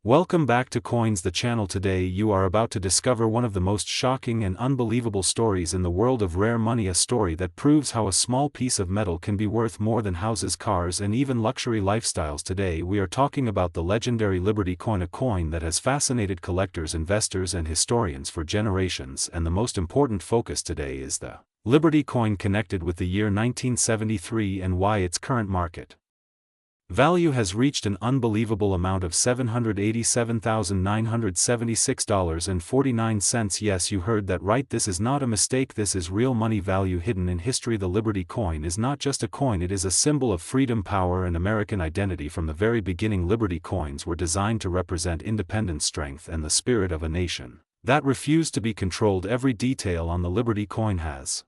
Welcome back to Coins the channel. Today you are about to discover one of the most shocking and unbelievable stories in the world of rare money, a story that proves how a small piece of metal can be worth more than houses, cars and even luxury lifestyles. Today we are talking about the legendary Liberty coin, a coin that has fascinated collectors, investors and historians for generations, and the most important focus today is the Liberty coin connected with the year 1973 and why its current market value has reached an unbelievable amount of $787,976.49. Yes, you heard that right, this is not a mistake, this is real money value hidden in history. The Liberty coin is not just a coin, it is a symbol of freedom, power and American identity. From the very beginning, Liberty coins were designed to represent independence, strength and the spirit of a nation that refused to be controlled. Every detail on the Liberty coin has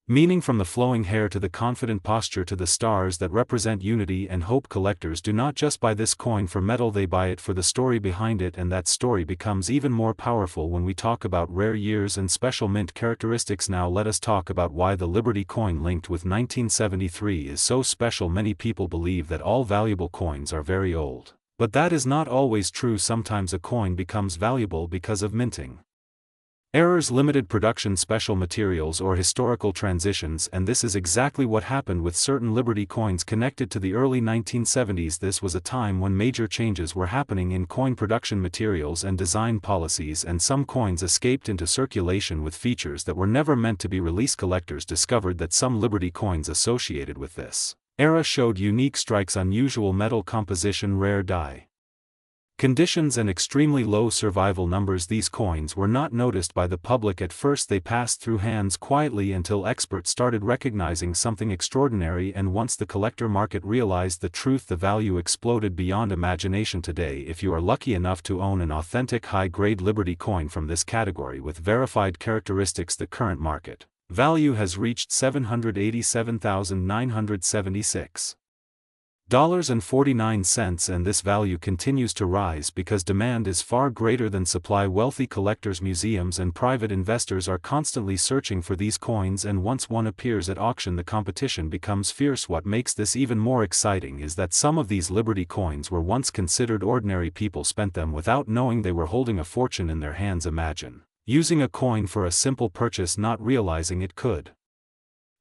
meaning, from the flowing hair to the confident posture to the stars that represent unity and hope. Collectors do not just buy this coin for metal, they buy it for the story behind it, and that story becomes even more powerful when we talk about rare years and special mint characteristics. Now let us talk about why the Liberty coin linked with 1973 is so special. Many people believe that all valuable coins are very old, but that is not always true. Sometimes a coin becomes valuable because of minting errors, limited production, special materials or historical transitions, and this is exactly what happened with certain Liberty coins connected to the early 1970s. This was a time when major changes were happening in coin production, materials and design policies, and some coins escaped into circulation with features that were never meant to be released. Collectors discovered that some Liberty coins associated with this era showed unique strikes, unusual metal composition, rare die conditions and extremely low survival numbers. These coins were not noticed by the public at first, they passed through hands quietly until experts started recognizing something extraordinary, and once the collector market realized the truth, the value exploded beyond imagination. Today, if you are lucky enough to own an authentic high-grade Liberty coin from this category with verified characteristics, the current market value has reached $787,976.49, and this value continues to rise because demand is far greater than supply. Wealthy collectors, museums and private investors are constantly searching for these coins, and once one appears at auction, the competition becomes fierce. What makes this even more exciting is that some of these Liberty coins were once considered ordinary. People spent them without knowing they were holding a fortune in their hands. Imagine using a coin for a simple purchase, not realizing it could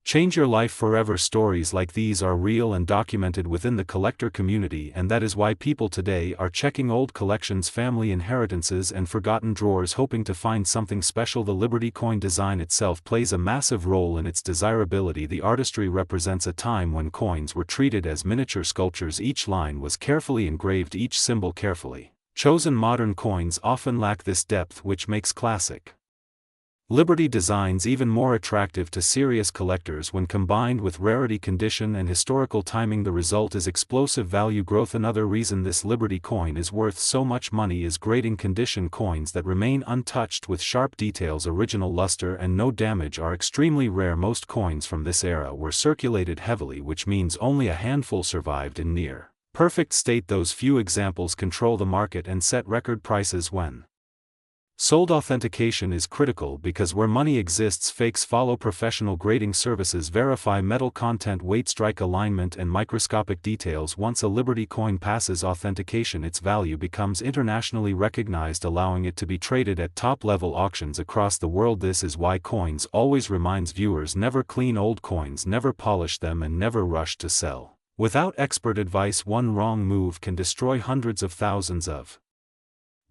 change your life forever. Stories like these are real and documented within the collector community, and that is why people today are checking old collections, family inheritances and forgotten drawers, hoping to find something special. The Liberty coin design itself plays a massive role in its desirability. The artistry represents a time when coins were treated as miniature sculptures. Each line was carefully engraved, each symbol carefully chosen. Modern coins often lack this depth, which makes classic Liberty designs even more attractive to serious collectors. When combined with rarity, condition and historical timing, the result is explosive value growth. Another reason this Liberty coin is worth so much money is great in condition. Coins that remain untouched with sharp details, original luster and no damage are extremely rare. Most coins from this era were circulated heavily, which means only a handful survived in near perfect state. Those few examples control the market and set record prices when sold. Authentication is critical because where money exists, fakes follow. Professional grading services verify metal content, weight, strike alignment and microscopic details. Once a Liberty coin passes authentication, its value becomes internationally recognized, allowing it to be traded at top-level auctions across the world. This is why Coins always reminds viewers: never clean old coins, never polish them and never rush to sell without expert advice. One wrong move can destroy hundreds of thousands of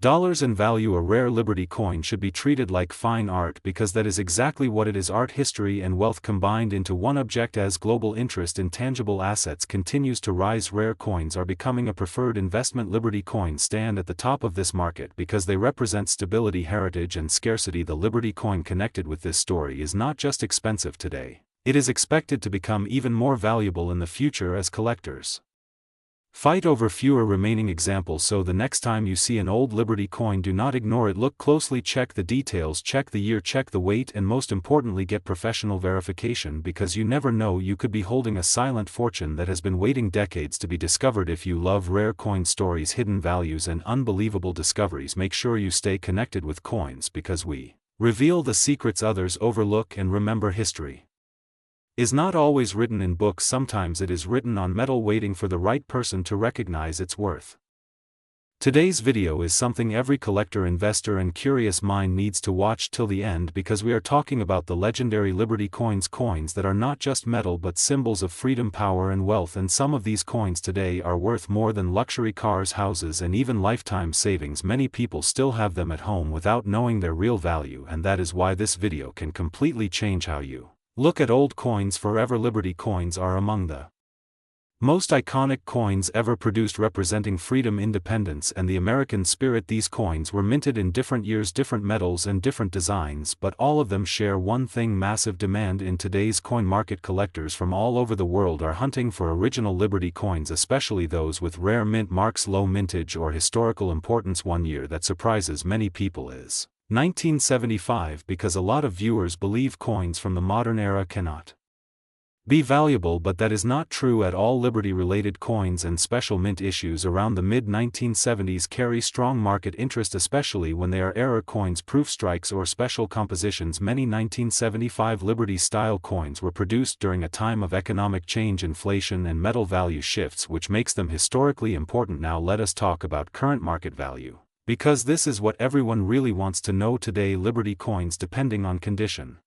dollars in value. A rare Liberty coin should be treated like fine art because that is exactly what it is: art, history and wealth combined into one object. As global interest in tangible assets continues to rise, rare coins are becoming a preferred investment. Liberty coins stand at the top of this market because they represent stability, heritage and scarcity. The Liberty coin connected with this story is not just expensive today, it is expected to become even more valuable in the future as collectors fight over fewer remaining examples. So the next time you see an old Liberty coin, do not ignore it. Look closely, check the details, check the year, check the weight, and most importantly, get professional verification, because you never know, you could be holding a silent fortune that has been waiting decades to be discovered. If you love rare coin stories, hidden values and unbelievable discoveries, make sure you stay connected with Coins, because we reveal the secrets others overlook. And remember, history is not always written in books, sometimes it is written on metal, waiting for the right person to recognize its worth. Today's video is something every collector, investor and curious mind needs to watch till the end, because we are talking about the legendary Liberty coins that are not just metal but symbols of freedom, power and wealth, and some of these coins today are worth more than luxury cars, houses and even lifetime savings. Many people still have them at home without knowing their real value, and that is why this video can completely change how you look at old coins forever. Liberty coins are among the most iconic coins ever produced, representing freedom, independence and the American spirit. These coins were minted in different years, different metals and different designs, but all of them share one thing: massive demand. In today's coin market, collectors from all over the world are hunting for original Liberty coins, especially those with rare mint marks, low mintage or historical importance. One year that surprises many people is 1975, because a lot of viewers believe coins from the modern era cannot be valuable, but that is not true at all. Liberty-related coins and special mint issues around the mid-1970s carry strong market interest, especially when they are error coins, proof strikes or special compositions. Many 1975 Liberty-style coins were produced during a time of economic change, inflation and metal value shifts, which makes them historically important. Now let us talk about current market value, because this is what everyone really wants to know today. Liberty coins, depending on condition,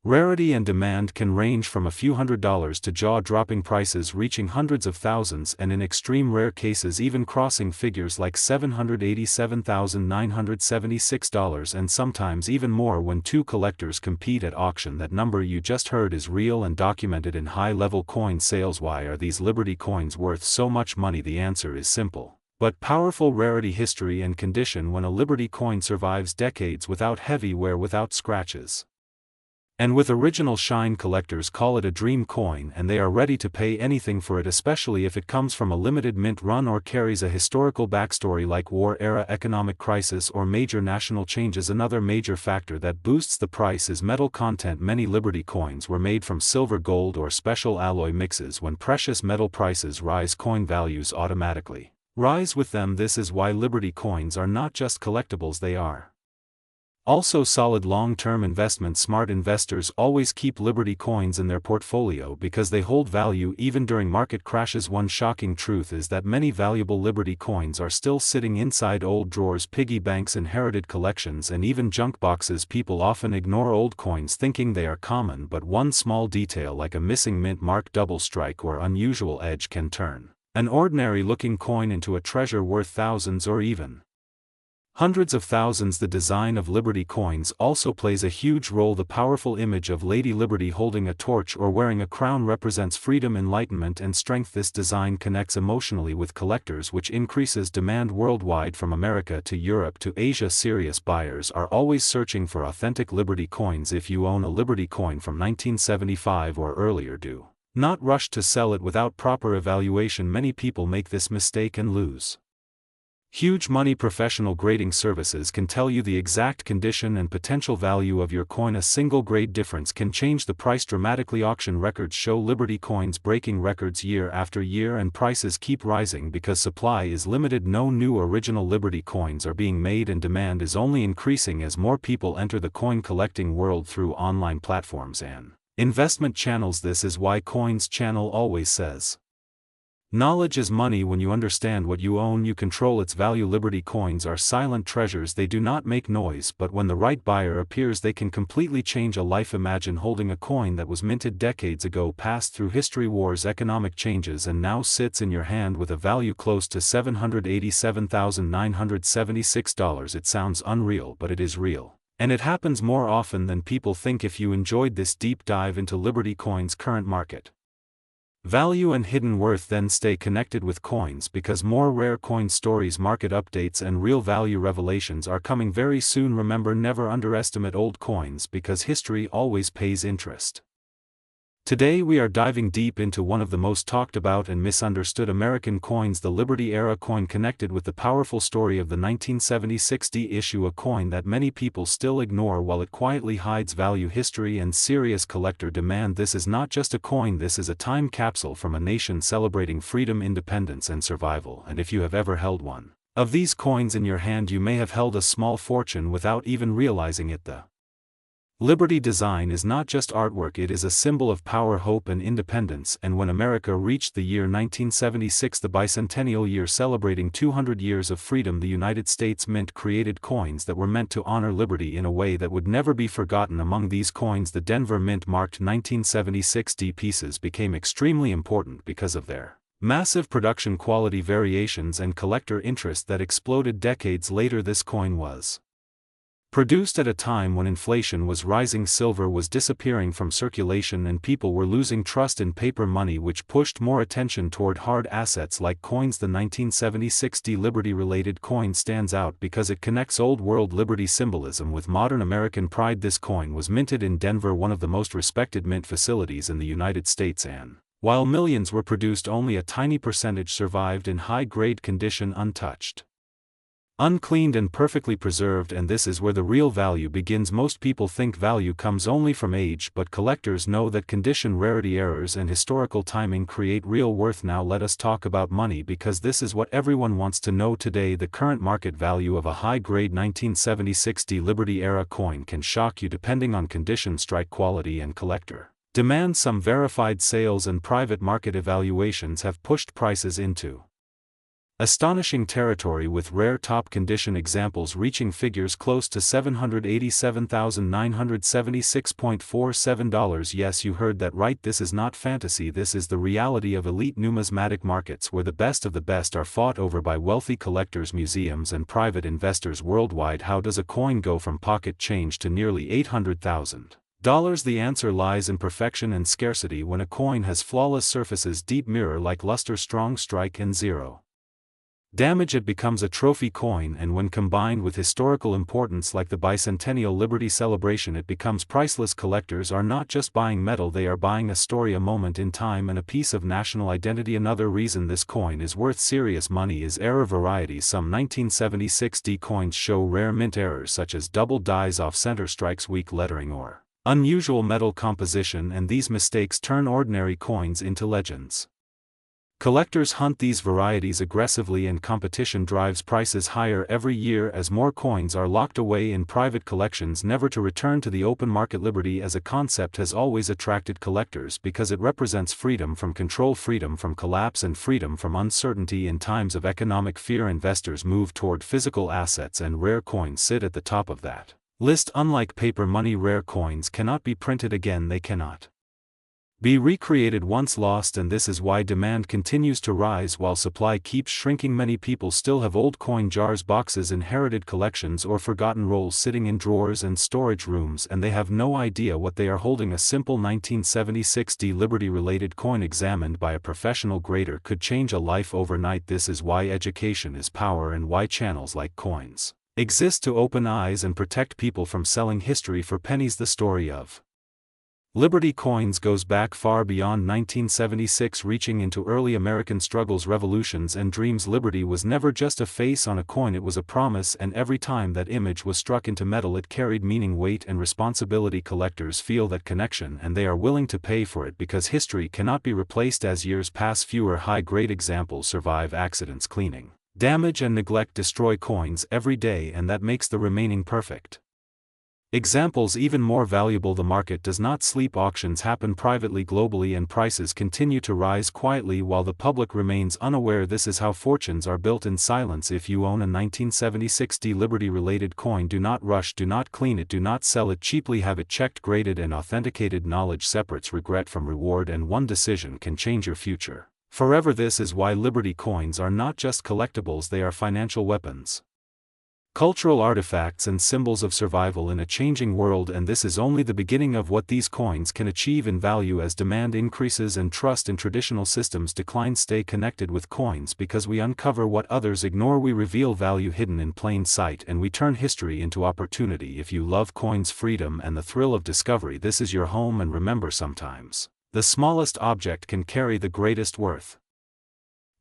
rarity and demand, can range from a few $100s to jaw-dropping prices reaching hundreds of thousands, and in extreme rare cases even crossing figures like $787,976 and sometimes even more when two collectors compete at auction. That number you just heard is real and documented in high-level coin sales. Why are these Liberty coins worth so much money? The answer is simple but powerful: rarity, history and condition. When a Liberty coin survives decades without heavy wear, without scratches and with original shine, collectors call it a dream coin, and they are ready to pay anything for it, especially if it comes from a limited mint run or carries a historical backstory like war, era, economic crisis or major national changes. Another major factor that boosts the price is metal content. Many Liberty coins were made from silver, gold or special alloy mixes. When precious metal prices rise, coin values automatically rise with them. This is why Liberty coins are not just collectibles, they are also solid long-term investments. Smart investors always keep Liberty coins in their portfolio because they hold value even during market crashes. One shocking truth is that many valuable Liberty coins are still sitting inside old drawers, piggy banks, inherited collections and even junk boxes. People often ignore old coins thinking they are common, but one small detail like a missing mint mark, double strike or unusual edge can turn an ordinary-looking coin into a treasure worth thousands or even hundreds of thousands. The design of Liberty coins also plays a huge role. The powerful image of Lady Liberty holding a torch or wearing a crown represents freedom, enlightenment and strength. This design connects emotionally with collectors, which increases demand worldwide. From America to Europe to Asia, serious buyers are always searching for authentic Liberty coins. If you own a Liberty coin from 1975 or earlier, do not rush to sell it without proper evaluation. Many people make this mistake and lose huge money. Professional grading services can tell you the exact condition and potential value of your coin. A single grade difference can change the price dramatically. Auction records show Liberty coins breaking records year after year, and prices keep rising because supply is limited. No new original Liberty coins are being made, and demand is only increasing as more people enter the coin collecting world through online platforms and investment channels. This is why Coins Channel always says, knowledge is money. When you understand what you own, you control its value. Liberty coins are silent treasures. They do not make noise, but when the right buyer appears, they can completely change a life. Imagine holding a coin that was minted decades ago, passed through history, wars, economic changes, and now sits in your hand with a value close to $787,976. It sounds unreal, but it is real, and it happens more often than people think. If you enjoyed this deep dive into Liberty coins' current market value and hidden worth, then stay connected with Coins, because more rare coin stories, market updates and real value revelations are coming very soon. Remember, never underestimate old coins, because history always pays interest. Today we are diving deep into one of the most talked about and misunderstood American coins, the Liberty era coin, connected with the powerful story of the 1976 D issue, a coin that many people still ignore while it quietly hides value, history and serious collector demand. This is not just a coin, this is a time capsule from a nation celebrating freedom, independence and survival. And if you have ever held one of these coins in your hand, you may have held a small fortune without even realizing it. The Liberty design is not just artwork, it is a symbol of power, hope and independence. And when America reached the year 1976, the bicentennial year celebrating 200 years of freedom, the United States Mint created coins that were meant to honor liberty in a way that would never be forgotten. Among these coins, the Denver Mint marked 1976 D pieces became extremely important because of their massive production quality variations and collector interest that exploded decades later. This coin was produced at a time when inflation was rising, silver was disappearing from circulation, and people were losing trust in paper money, which pushed more attention toward hard assets like coins. The 1976 D Liberty-related coin stands out because it connects old world liberty symbolism with modern American pride. This coin was minted in Denver, one of the most respected mint facilities in the United States, and while millions were produced, only a tiny percentage survived in high-grade condition, untouched, uncleaned and perfectly preserved. And this is where the real value begins. Most people think value comes only from age, but collectors know that condition, rarity, errors and historical timing create real worth. Now let us talk about money, because this is what everyone wants to know today. The current market value of a high-grade 1976 D Liberty-era coin can shock you depending on condition, strike quality and collector demand. Some verified sales and private market evaluations have pushed prices into astonishing territory, with rare top condition examples reaching figures close to $787,976.47. Yes, you heard that right, this is not fantasy, this is the reality of elite numismatic markets, where the best of the best are fought over by wealthy collectors, museums and private investors worldwide. How does a coin go from pocket change to nearly $800,000? The answer lies in perfection and scarcity. When a coin has flawless surfaces, deep mirror-like luster, strong strike and zero damage, it becomes a trophy coin. And when combined with historical importance like the bicentennial Liberty celebration, it becomes priceless. Collectors are not just buying metal, they are buying a story, a moment in time and a piece of national identity. Another reason this coin is worth serious money is error variety. Some 1976 D coins show rare mint errors such as double dies, off-center strikes, weak lettering or unusual metal composition, and these mistakes turn ordinary coins into legends. Collectors hunt these varieties aggressively, and competition drives prices higher every year as more coins are locked away in private collections, never to return to the open market. Liberty as a concept has always attracted collectors because it represents freedom from control, freedom from collapse and freedom from uncertainty. In times of economic fear, investors move toward physical assets, and rare coins sit at the top of that list. Unlike paper money, rare coins cannot be printed again, they cannot be recreated once lost, and this is why demand continues to rise while supply keeps shrinking. Many people still have old coin jars, boxes, inherited collections or forgotten rolls sitting in drawers and storage rooms, and they have no idea what they are holding. A simple 1976 D Liberty-related coin examined by a professional grader could change a life overnight. This is why education is power, and why channels like Coins exist to open eyes and protect people from selling history for pennies. The story of Liberty coins goes back far beyond 1976, reaching into early American struggles, revolutions and dreams. Liberty was never just a face on a coin, it was a promise, and every time that image was struck into metal it carried meaning, weight and responsibility. Collectors feel that connection, and they are willing to pay for it because history cannot be replaced. As years pass, fewer high-grade examples survive. Accidents, cleaning, damage and neglect destroy coins every day, and that makes the remaining perfect examples even more valuable. The market does not sleep. Auctions happen privately globally, and prices continue to rise quietly while the public remains unaware. This is how fortunes are built in silence. If you own a 1976 D Liberty-related coin, do not rush, do not clean it, do not sell it cheaply. Have it checked, graded and authenticated. Knowledge separates regret from reward, and one decision can change your future forever. This is why Liberty coins are not just collectibles, they are financial weapons, cultural artifacts and symbols of survival in a changing world. And this is only the beginning of what these coins can achieve in value as demand increases and trust in traditional systems declines. Stay connected with Coins, because we uncover what others ignore, we reveal value hidden in plain sight, and we turn history into opportunity. If you love coins, freedom and the thrill of discovery, this is your home. And remember, sometimes the smallest object can carry the greatest worth.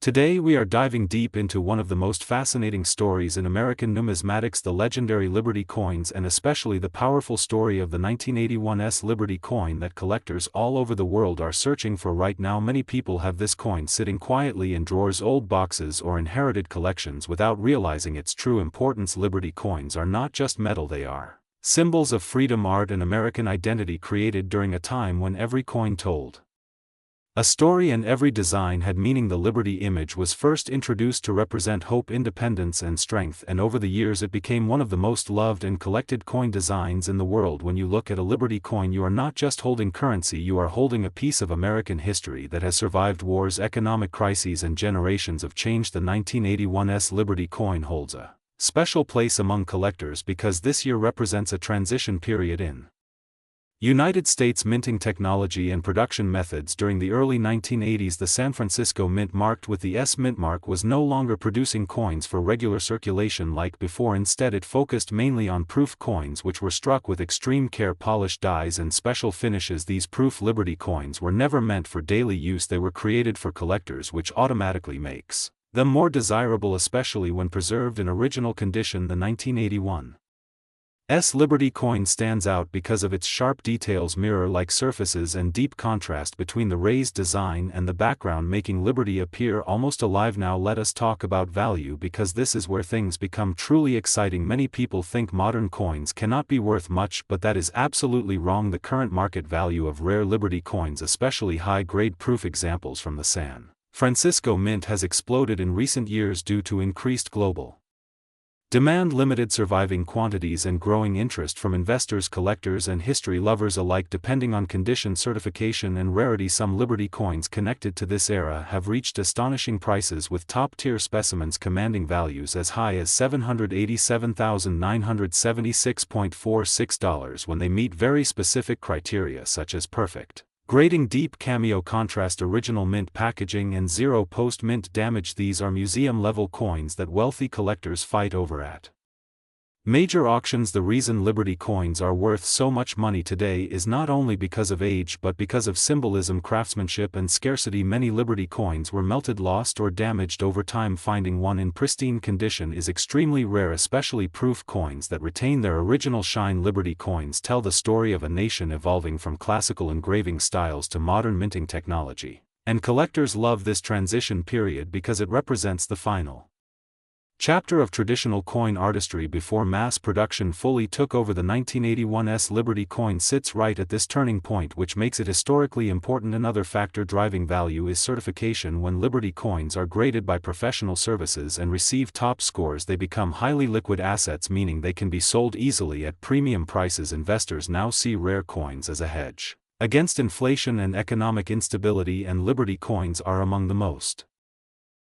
Today we are diving deep into one of the most fascinating stories in American numismatics, the legendary Liberty coins, and especially the powerful story of the 1981's Liberty coin that collectors all over the world are searching for right now. Many people have this coin sitting quietly in drawers, old boxes or inherited collections without realizing its true importance. Liberty coins are not just metal, they are Symbols of freedom, art, and American identity created during a time when every coin told a story and every design had meaning. The Liberty image was first introduced to represent hope, independence, and strength, and over the years it became one of the most loved and collected coin designs in the world. When you look at a Liberty coin, you are not just holding currency, you are holding a piece of American history that has survived wars, economic crises, and generations of change. The 1981's Liberty coin holds a special place among collectors because this year represents a transition period in United States minting technology and production methods. During the early 1980s, the San Francisco Mint, marked with the S Mint mark, was no longer producing coins for regular circulation like before. Instead, it focused mainly on proof coins, which were struck with extreme care, polished dies, and special finishes. These proof Liberty coins were never meant for daily use, they were created for collectors, which automatically makes them more desirable, especially when preserved in original condition. The 1981's Liberty coin stands out because of its sharp details, mirror-like surfaces, and deep contrast between the raised design and the background, making Liberty appear almost alive. Now let us talk about value, because this is where things become truly exciting. Many people think modern coins cannot be worth much, but that is absolutely wrong. The current market value of rare Liberty coins, especially high-grade proof examples from the San Francisco Mint, has exploded in recent years due to increased global demand, limited surviving quantities, and growing interest from investors, collectors, and history lovers alike. Depending on condition, certification, and rarity, some Liberty coins connected to this era have reached astonishing prices, with top-tier specimens commanding values as high as $787,976.46 when they meet very specific criteria such as perfect grading, deep cameo contrast, original mint packaging, and zero post-mint damage. These are museum-level coins that wealthy collectors fight over at major auctions. The reason Liberty coins are worth so much money today is not only because of age but because of symbolism, craftsmanship, and scarcity. Many Liberty coins were melted, lost, or damaged over time. Finding one in pristine condition is extremely rare, especially proof coins that retain their original shine. Liberty coins tell the story of a nation evolving from classical engraving styles to modern minting technology, and collectors love this transition period because it represents the final chapter of traditional coin artistry before mass production fully took over. The 1981's Liberty coin sits right at this turning point, which makes it historically important. Another factor driving value is certification. When Liberty coins are graded by professional services and receive top scores, they become highly liquid assets, meaning they can be sold easily at premium prices. Investors now see rare coins as a hedge against inflation and economic instability, and Liberty coins are among the most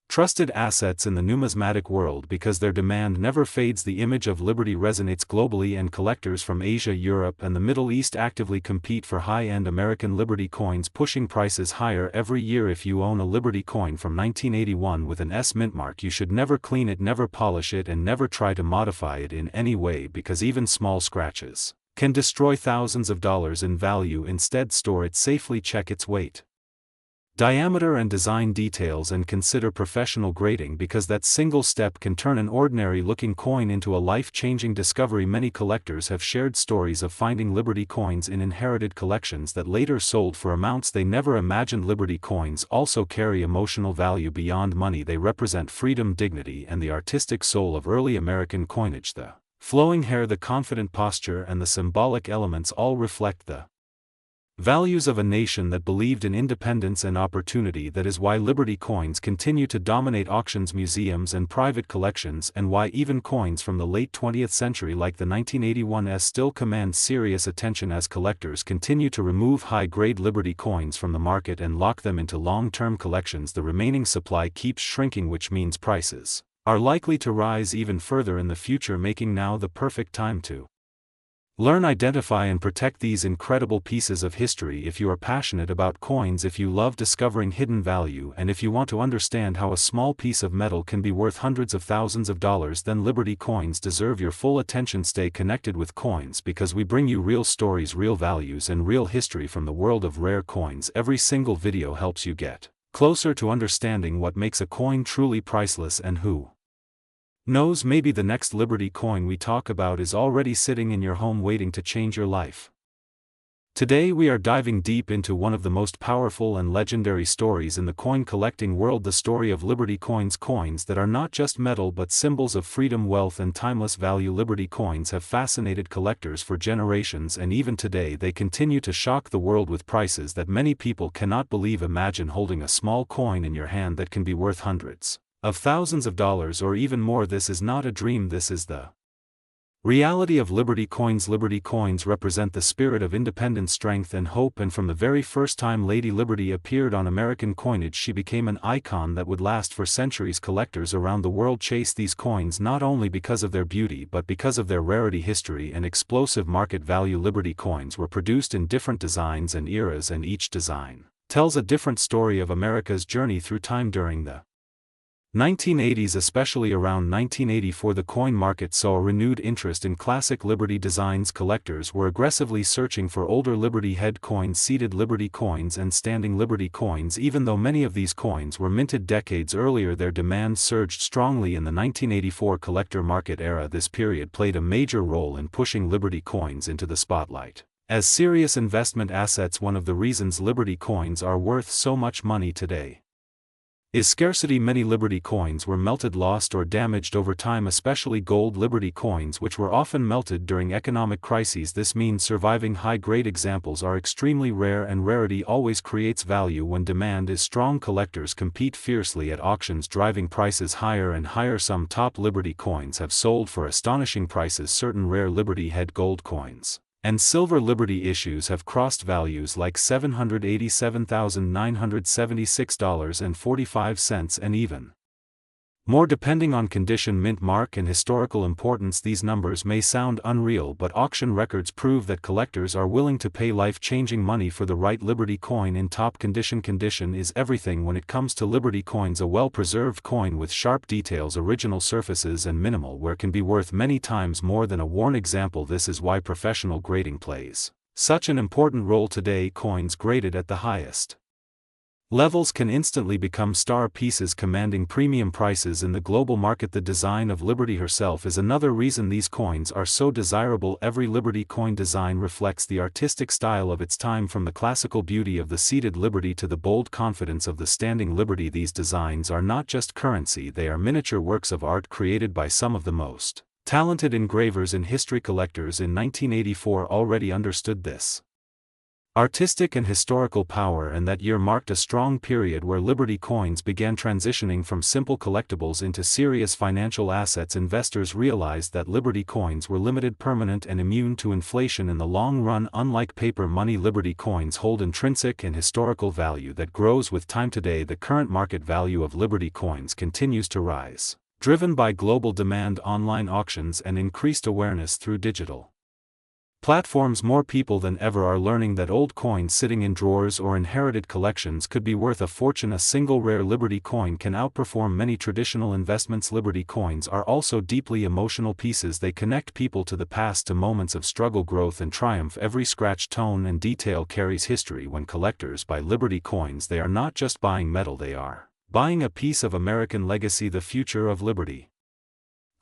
trusted assets in the numismatic world because their demand never fades. The image of Liberty resonates globally, and collectors from Asia, Europe, and the Middle East actively compete for high-end American Liberty coins, pushing prices higher every year. If you own a Liberty coin from 1981 with an S Mint mark, you should never clean it, never polish it, and never try to modify it in any way, because even small scratches can destroy thousands of dollars in value. Instead, store it safely, check its weight, diameter, and design details, and consider professional grading, because that single step can turn an ordinary-looking coin into a life-changing discovery. Many collectors have shared stories of finding Liberty coins in inherited collections that later sold for amounts they never imagined. Liberty coins also carry emotional value beyond money. They represent freedom, dignity, and the artistic soul of early American coinage. The flowing hair, the confident posture, and the symbolic elements all reflect the values of a nation that believed in independence and opportunity. That is why Liberty coins continue to dominate auctions, museums, and private collections, and why even coins from the late 20th century like the 1981's still command serious attention as collectors continue to remove high-grade Liberty coins from the market and lock them into long-term collections. The remaining supply keeps shrinking, which means prices are likely to rise even further in the future, making now the perfect time to learn, identify, and protect these incredible pieces of history. If you are passionate about coins, if you love discovering hidden value, and if you want to understand how a small piece of metal can be worth hundreds of thousands of dollars, then Liberty coins deserve your full attention. Stay connected with coins, because we bring you real stories, real values, and real history from the world of rare coins. Every single video helps you get closer to understanding what makes a coin truly priceless, and who knows, maybe the next Liberty coin we talk about is already sitting in your home waiting to change your life. Today we are diving deep into one of the most powerful and legendary stories in the coin collecting world, the story of Liberty coins. Coins that are not just metal but symbols of freedom, wealth and timeless value. Liberty coins have fascinated collectors for generations, and even today they continue to shock the world with prices that many people cannot believe. Imagine holding a small coin in your hand that can be worth hundreds of thousands of dollars or even more. This is not a dream, this is the reality of Liberty coins. Liberty coins represent the spirit of independence, strength and hope, and from the very first time Lady Liberty appeared on American coinage, she became an icon that would last for centuries. Collectors around the world chase these coins not only because of their beauty but because of their rarity, history and explosive market value. Liberty coins were produced in different designs and eras, and each design tells a different story of America's journey through time. During the 1980s, especially around 1984, the coin market saw a renewed interest in classic Liberty designs. Collectors were aggressively searching for older Liberty head coins, seated Liberty coins and standing Liberty coins. Even though many of these coins were minted decades earlier, their demand surged strongly in the 1984 collector market era. This period played a major role in pushing Liberty coins into the spotlight as serious investment assets. One of the reasons Liberty coins are worth so much money today is scarcity. Many Liberty coins were melted, lost or damaged over time, especially gold Liberty coins, which were often melted during economic crises. This means surviving. High-grade examples are extremely rare, and rarity always creates value. When demand is strong, collectors compete fiercely at auctions, driving prices higher and higher. Some top Liberty coins have sold for astonishing prices. Certain rare Liberty head gold coins and silver Liberty issues have crossed values like $787,976.45 and even more depending on condition, mint mark and historical importance. These numbers may sound unreal, but auction records prove that collectors are willing to pay life-changing money for the right Liberty coin in top condition. Condition is everything when it comes to Liberty coins. A well-preserved coin with sharp details, original surfaces and minimal wear can be worth many times more than a worn example. This is why professional grading plays such an important role today. Coins graded at the highest levels can instantly become star pieces, commanding premium prices in the global market. The design of Liberty herself is another reason these coins are so desirable. Every Liberty coin design reflects the artistic style of its time, from the classical beauty of the seated Liberty to the bold confidence of the standing Liberty. These designs are not just currency, they are miniature works of art created by some of the most talented engravers in history. Collectors in 1984 already understood this artistic and historical power, and that year marked a strong period where Liberty coins began transitioning from simple collectibles into serious financial assets. Investors realized that Liberty coins were limited, permanent and immune to inflation in the long run. Unlike paper money, Liberty coins hold intrinsic and historical value that grows with time. Today, the current market value of Liberty coins continues to rise, driven by global demand, online auctions and increased awareness through digital platforms. More people than ever are learning that old coins sitting in drawers or inherited collections could be worth a fortune. A single rare Liberty coin can outperform many traditional investments. Liberty coins are also deeply emotional pieces. They connect people to the past, to moments of struggle, growth and triumph. Every scratch, tone and detail carries history. When collectors buy Liberty coins, they are not just buying metal, they are buying a piece of American legacy. The future of Liberty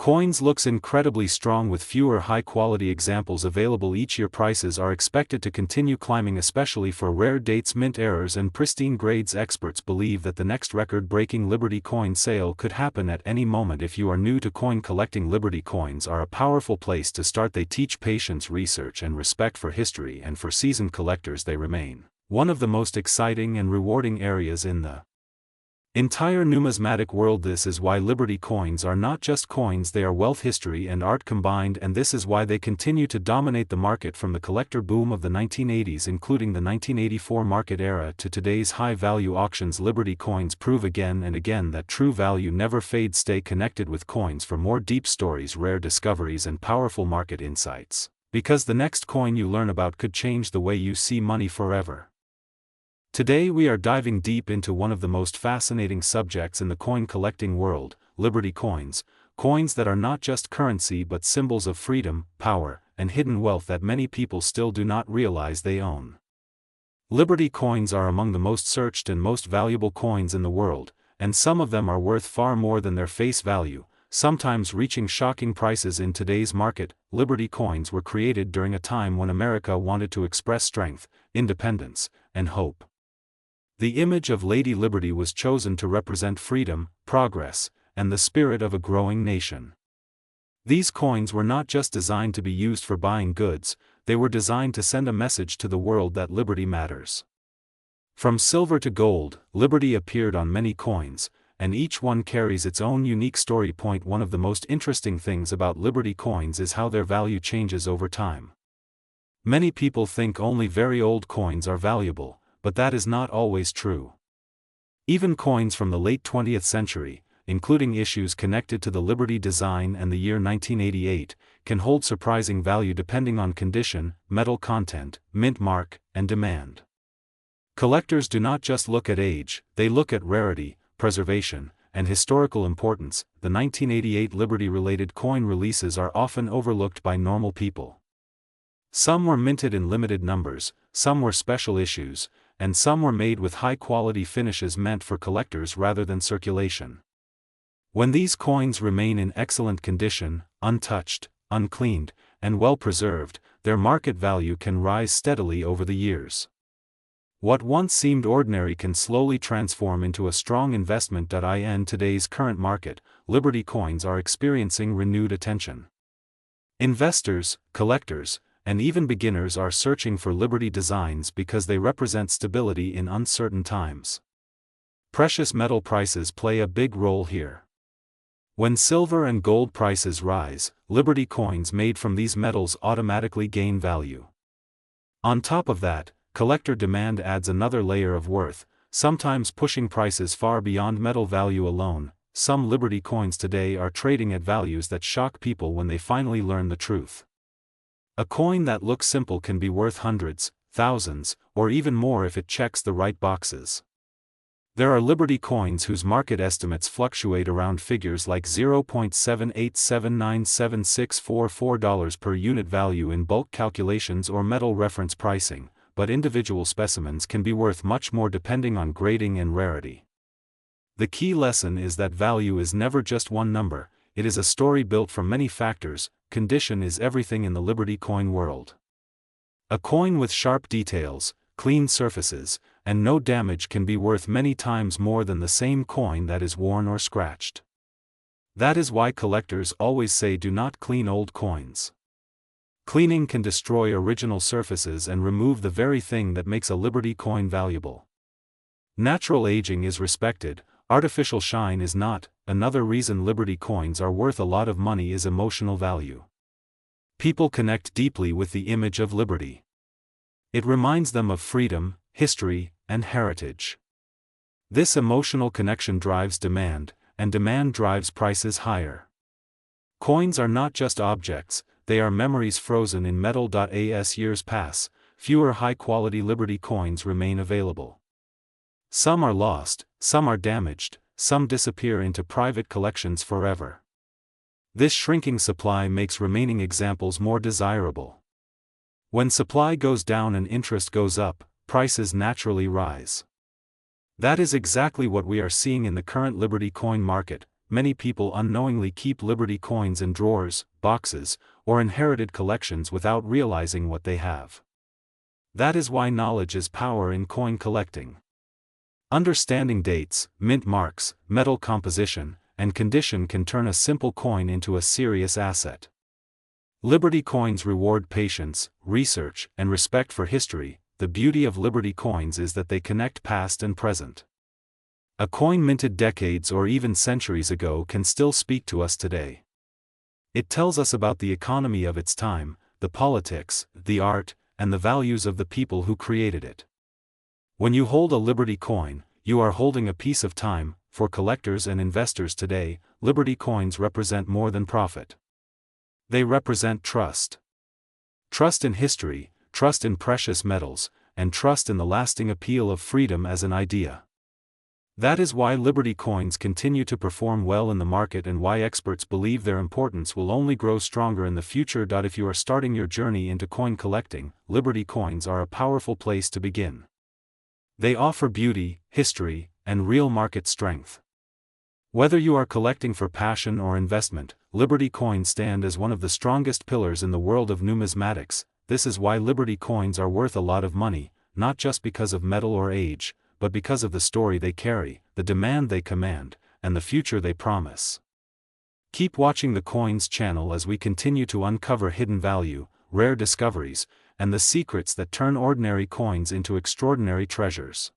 coins looks incredibly strong, with fewer high-quality examples available each year. Prices are expected to continue climbing, especially for rare dates, mint errors and pristine grades. Experts believe that the next record-breaking Liberty coin sale could happen at any moment. If you are new to coin collecting, Liberty coins are a powerful place to start. They teach patience, research and respect for history, and for seasoned collectors they remain one of the most exciting and rewarding areas in the entire numismatic world. This is why Liberty coins are not just coins, they are wealth, history and art combined, and this is why they continue to dominate the market. From the collector boom of the 1980s, including the 1984 market era, to today's high-value auctions, Liberty coins prove again and again that true value never fades. Stay connected with coins for more deep stories, rare discoveries and powerful market insights, because the next coin you learn about could change the way you see money forever. Today we are diving deep into one of the most fascinating subjects in the coin collecting world, Liberty coins, coins that are not just currency but symbols of freedom, power, and hidden wealth that many people still do not realize they own. Liberty coins are among the most searched and most valuable coins in the world, and some of them are worth far more than their face value. sometimes reaching shocking prices in today's market. Liberty coins were created during a time when America wanted to express strength, independence, and hope. The image of Lady Liberty was chosen to represent freedom, progress, and the spirit of a growing nation. These coins were not just designed to be used for buying goods, they were designed to send a message to the world that liberty matters. From silver to gold, liberty appeared on many coins, and each one carries its own unique story. One of the most interesting things about liberty coins is how their value changes over time. Many people think only very old coins are valuable, but that is not always true. Even coins from the late 20th century, including issues connected to the Liberty design and the year 1988, can hold surprising value depending on condition, metal content, mint mark, and demand. Collectors do not just look at age, they look at rarity, preservation, and historical importance. The 1988 Liberty-related coin releases are often overlooked by normal people. Some were minted in limited numbers, some were special issues, and some were made with high-quality finishes meant for collectors rather than circulation. When these coins remain in excellent condition, untouched, uncleaned, and well-preserved, their market value can rise steadily over the years. What once seemed ordinary can slowly transform into a strong investment. In today's current market, Liberty coins are experiencing renewed attention. Investors, collectors, and even beginners are searching for Liberty designs because they represent stability in uncertain times. Precious metal prices play a big role here. When silver and gold prices rise, Liberty coins made from these metals automatically gain value. On top of that, collector demand adds another layer of worth, sometimes pushing prices far beyond metal value alone. Some Liberty coins today are trading at values that shock people when they finally learn the truth. A coin that looks simple can be worth hundreds, thousands, or even more if it checks the right boxes. There are Liberty coins whose market estimates fluctuate around figures like $0.78797644 per unit value in bulk calculations or metal reference pricing, but individual specimens can be worth much more depending on grading and rarity. The key lesson is that value is never just one number, it is a story built from many factors. Condition is everything in the Liberty coin world. A coin with sharp details, clean surfaces, and no damage can be worth many times more than the same coin that is worn or scratched. That is why collectors always say do not clean old coins. Cleaning can destroy original surfaces and remove the very thing that makes a Liberty coin valuable. Natural aging is respected, artificial shine is not. Another reason Liberty coins are worth a lot of money is emotional value. People connect deeply with the image of Liberty. It reminds them of freedom, history, and heritage. This emotional connection drives demand, and demand drives prices higher. Coins are not just objects, they are memories frozen in metal. As years pass, fewer high-quality Liberty coins remain available. Some are lost, some are damaged, some disappear into private collections forever. This shrinking supply makes remaining examples more desirable. When supply goes down and interest goes up, prices naturally rise. That is exactly what we are seeing in the current Liberty coin market. Many people unknowingly keep Liberty coins in drawers, boxes, or inherited collections without realizing what they have. That is why knowledge is power in coin collecting. Understanding dates, mint marks, metal composition, and condition can turn a simple coin into a serious asset. Liberty coins reward patience, research, and respect for history. The beauty of Liberty coins is that they connect past and present. A coin minted decades or even centuries ago can still speak to us today. It tells us about the economy of its time, the politics, the art, and the values of the people who created it. When you hold a Liberty coin, you are holding a piece of time. For collectors and investors today, Liberty coins represent more than profit. They represent trust. Trust in history, trust in precious metals, and trust in the lasting appeal of freedom as an idea. That is why Liberty coins continue to perform well in the market and why experts believe their importance will only grow stronger in the future. If you are starting your journey into coin collecting, Liberty coins are a powerful place to begin. They offer beauty, history, and real market strength. Whether you are collecting for passion or investment, Liberty coins stand as one of the strongest pillars in the world of numismatics. This is why Liberty coins are worth a lot of money, not just because of metal or age, but because of the story they carry, the demand they command, and the future they promise. Keep watching the Coins channel as we continue to uncover hidden value, rare discoveries, and the secrets that turn ordinary coins into extraordinary treasures.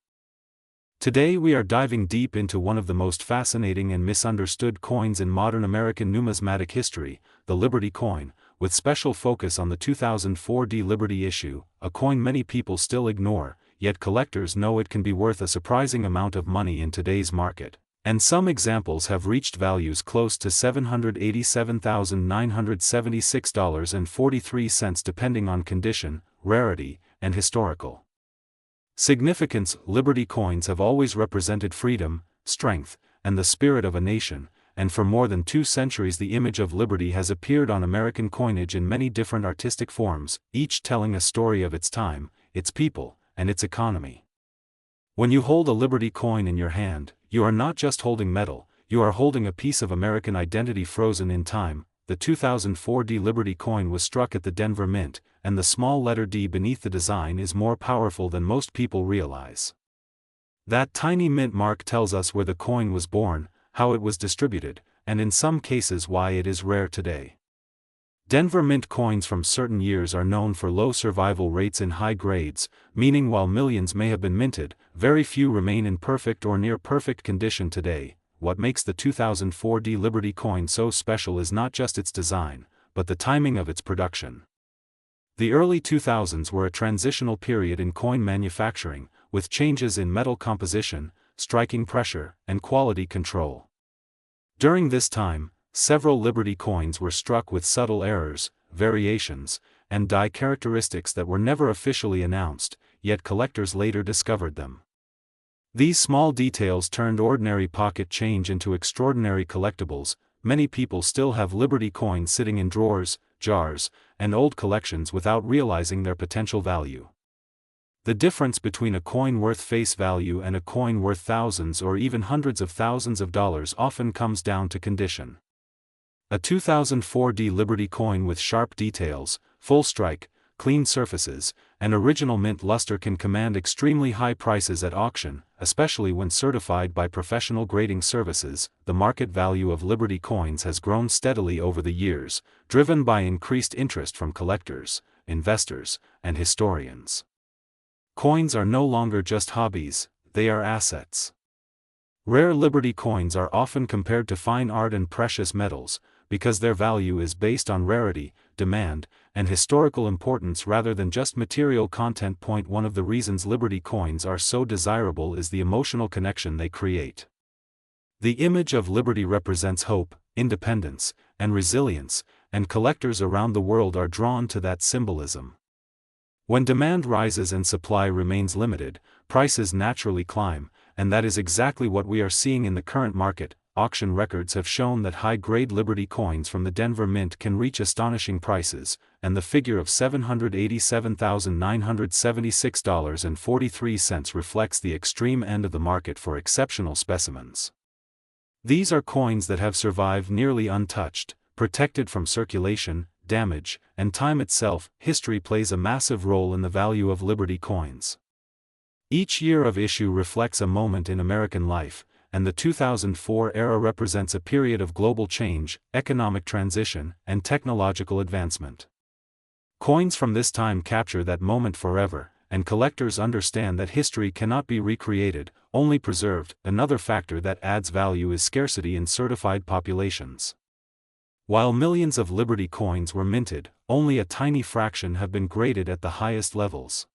Today we are diving deep into one of the most fascinating and misunderstood coins in modern American numismatic history, the Liberty coin, with special focus on the 2004 Liberty issue, a coin many people still ignore, yet collectors know it can be worth a surprising amount of money in today's market. And some examples have reached values close to $787,976.43 depending on condition, rarity, and historical significance. Liberty coins have always represented freedom, strength, and the spirit of a nation, and for more than 2 centuries the image of liberty has appeared on American coinage in many different artistic forms, each telling a story of its time, its people, and its economy. When you hold a Liberty coin in your hand, you are not just holding metal, you are holding a piece of American identity frozen in time. The 2004 Liberty coin was struck at the Denver Mint, and the small letter D beneath the design is more powerful than most people realize. That tiny mint mark tells us where the coin was born, how it was distributed, and in some cases why it is rare today. Denver Mint coins from certain years are known for low survival rates in high grades, meaning while millions may have been minted, very few remain in perfect or near perfect condition today. What makes the 2004 Liberty coin so special is not just its design, but the timing of its production. The early 2000s were a transitional period in coin manufacturing, with changes in metal composition, striking pressure, and quality control. During this time, several Liberty coins were struck with subtle errors, variations, and die characteristics that were never officially announced, yet collectors later discovered them. These small details turned ordinary pocket change into extraordinary collectibles. Many people still have Liberty coins sitting in drawers, jars, and old collections without realizing their potential value. The difference between a coin worth face value and a coin worth thousands or even hundreds of thousands of dollars often comes down to condition. A 2004 Liberty coin with sharp details, full strike, clean surfaces, and original mint luster can command extremely high prices at auction, especially when certified by professional grading services. The market value of Liberty coins has grown steadily over the years, driven by increased interest from collectors, investors, and historians. Coins are no longer just hobbies, they are assets. Rare Liberty coins are often compared to fine art and precious metals, because their value is based on rarity, demand, and historical importance rather than just material content. One of the reasons Liberty coins are so desirable is the emotional connection they create. The image of liberty represents hope, independence, and resilience, and collectors around the world are drawn to that symbolism. When demand rises and supply remains limited, prices naturally climb, and that is exactly what we are seeing in the current market. Auction records have shown that high-grade Liberty coins from the Denver Mint can reach astonishing prices, and the figure of $787,976.43 reflects the extreme end of the market for exceptional specimens. These are coins that have survived nearly untouched, protected from circulation, damage, and time itself. History plays a massive role in the value of Liberty coins. Each year of issue reflects a moment in American life, and the 2004 era represents a period of global change, economic transition, and technological advancement. Coins from this time capture that moment forever, and collectors understand that history cannot be recreated, only preserved. Another factor that adds value is scarcity in certified populations. While millions of Liberty coins were minted, only a tiny fraction have been graded at the highest levels.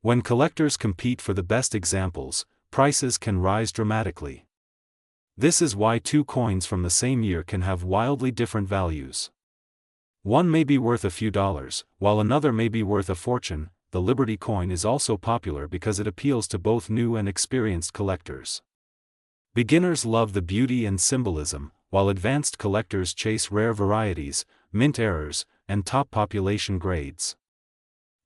When collectors compete for the best examples, prices can rise dramatically. This is why 2 coins from the same year can have wildly different values. One may be worth a few dollars, while another may be worth a fortune. The Liberty coin is also popular because it appeals to both new and experienced collectors. Beginners love the beauty and symbolism, while advanced collectors chase rare varieties, mint errors, and top population grades.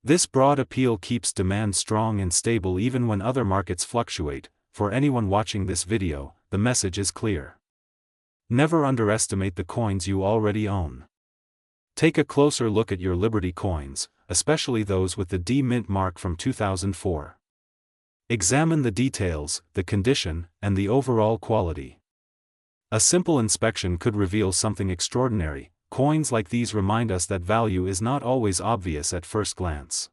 This broad appeal keeps demand strong and stable even when other markets fluctuate. For anyone watching this video, the message is clear. Never underestimate the coins you already own. Take a closer look at your Liberty coins, especially those with the D Mint mark from 2004. Examine the details, the condition, and the overall quality. A simple inspection could reveal something extraordinary. Coins like these remind us that value is not always obvious at first glance.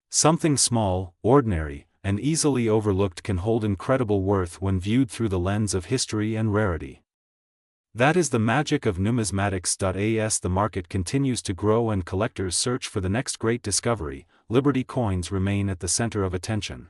Something small, ordinary, and easily overlooked can hold incredible worth when viewed through the lens of history and rarity. That is the magic of numismatics. As the market continues to grow and collectors search for the next great discovery, Liberty coins remain at the center of attention.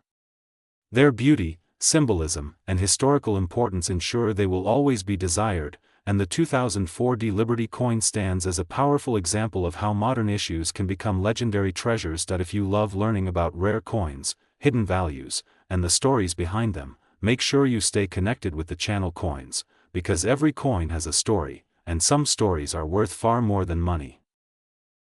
Their beauty, symbolism, and historical importance ensure they will always be desired, and the 2004 D Liberty coin stands as a powerful example of how modern issues can become legendary treasures. If you love learning about rare coins, hidden values, and the stories behind them, make sure you stay connected with the channel Coins, because every coin has a story, and some stories are worth far more than money.